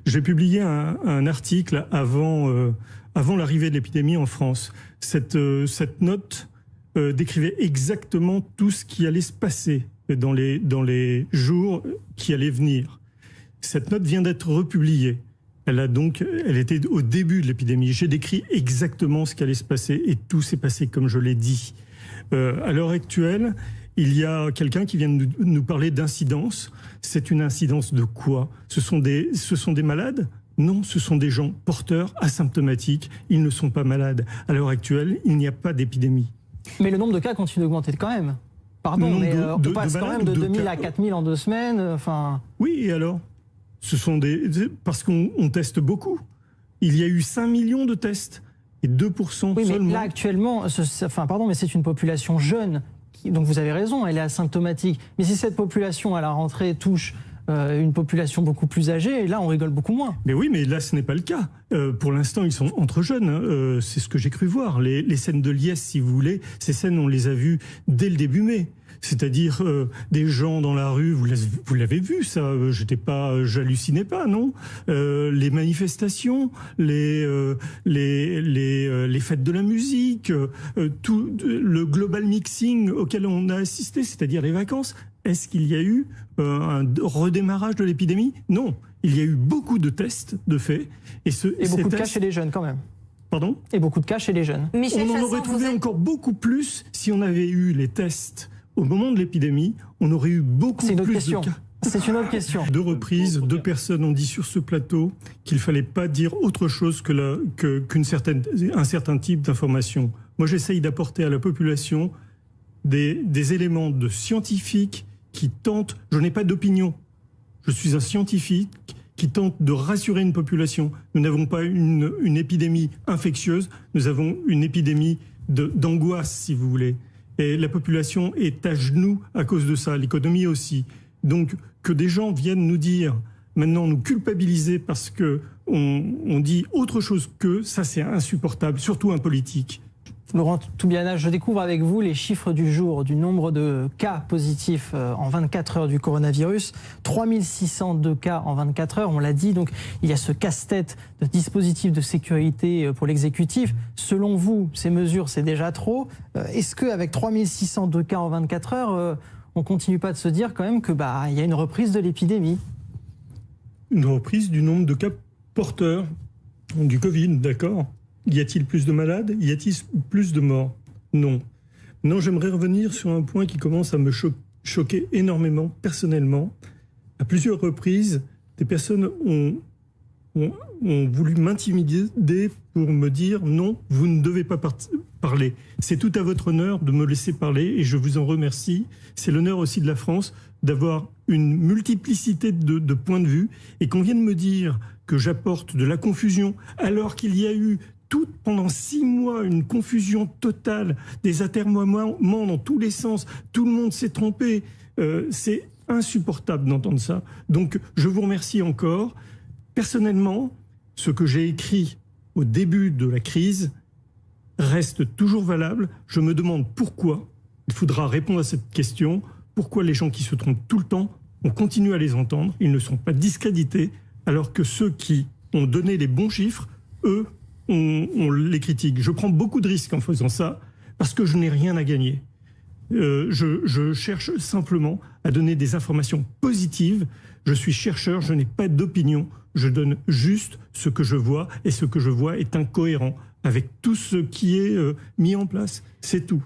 J'ai publié un article avant l'arrivée de l'épidémie en France. Cette note décrivait exactement tout ce qui allait se passer dans les jours qui allaient venir. Cette note vient d'être republiée. Elle était au début de l'épidémie. J'ai décrit exactement ce qui allait se passer et tout s'est passé comme je l'ai dit. À l'heure actuelle, il y a quelqu'un qui vient de nous parler d'incidence. C'est une incidence de quoi ? Ce sont des malades ? Non, ce sont des gens porteurs, asymptomatiques. Ils ne sont pas malades. À l'heure actuelle, il n'y a pas d'épidémie. Mais le nombre de cas continue d'augmenter quand même. Pardon, mais on passe quand même de 2000 à 4000 en 2 semaines. Enfin. Oui, et alors ? Parce qu'on teste beaucoup. Il y a eu 5 millions de tests et 2% oui, mais seulement. Là, actuellement, mais c'est une population jeune. Donc vous avez raison, elle est asymptomatique. Mais si cette population, à la rentrée, touche une population beaucoup plus âgée, là, on rigole beaucoup moins. Mais oui, mais là, ce n'est pas le cas. Pour l'instant, ils sont entre jeunes. Hein. C'est ce que j'ai cru voir. Les scènes de liesse, si vous voulez, ces scènes, on les a vues dès le début mai. C'est-à-dire des gens dans la rue, vous l'avez vu ça, j'hallucinais pas, non. Les manifestations, les fêtes de la musique, tout le global mixing auquel on a assisté, c'est-à-dire les vacances. Est-ce qu'il y a eu un redémarrage de l'épidémie ? Non, il y a eu beaucoup de tests de fait. Et beaucoup de cas chez les jeunes quand même. Pardon ? Et beaucoup de cas chez les jeunes. On en aurait trouvé encore beaucoup plus si on avait eu les tests. Au moment de l'épidémie, on aurait eu beaucoup plus de cas. C'est une autre question. 2 reprises, 2 personnes ont dit sur ce plateau qu'il ne fallait pas dire autre chose qu'un certain type d'information. Moi, j'essaye d'apporter à la population des éléments de scientifiques qui tentent... Je n'ai pas d'opinion. Je suis un scientifique qui tente de rassurer une population. Nous n'avons pas une épidémie infectieuse, nous avons une épidémie d'angoisse, si vous voulez. Et la population est à genoux à cause de ça, l'économie aussi. Donc, que des gens viennent nous dire, maintenant nous culpabiliser parce qu'on dit autre chose qu'eux, ça c'est insupportable, surtout un politique. Laurent Toubiana, je découvre avec vous les chiffres du jour, du nombre de cas positifs en 24 heures du coronavirus. 3602 cas en 24 heures, on l'a dit. Donc, il y a ce casse-tête de dispositifs de sécurité pour l'exécutif. Selon vous, ces mesures, c'est déjà trop. Est-ce qu'avec 3602 cas en 24 heures, on ne continue pas de se dire quand même qu'il y a une reprise de l'épidémie ? Une reprise du nombre de cas porteurs du Covid, d'accord ? Y a-t-il plus de malades ? Y a-t-il plus de morts ? Non. Non, j'aimerais revenir sur un point qui commence à me choquer énormément, personnellement. À plusieurs reprises, des personnes ont voulu m'intimider pour me dire « Non, vous ne devez pas parler. C'est tout à votre honneur de me laisser parler et je vous en remercie. C'est l'honneur aussi de la France d'avoir une multiplicité de points de vue et qu'on vienne me dire que j'apporte de la confusion alors qu'il y a eu pendant 6 mois, une confusion totale, des atermoiements dans tous les sens, tout le monde s'est trompé. C'est insupportable d'entendre ça. Donc, je vous remercie encore. Personnellement, ce que j'ai écrit au début de la crise reste toujours valable. Je me demande pourquoi, il faudra répondre à cette question, pourquoi les gens qui se trompent tout le temps, on continue à les entendre, ils ne sont pas discrédités, alors que ceux qui ont donné les bons chiffres, eux, on les critique. Je prends beaucoup de risques en faisant ça parce que je n'ai rien à gagner. Je cherche simplement à donner des informations positives. Je suis chercheur, je n'ai pas d'opinion. Je donne juste ce que je vois et ce que je vois est incohérent avec tout ce qui est mis en place. C'est tout.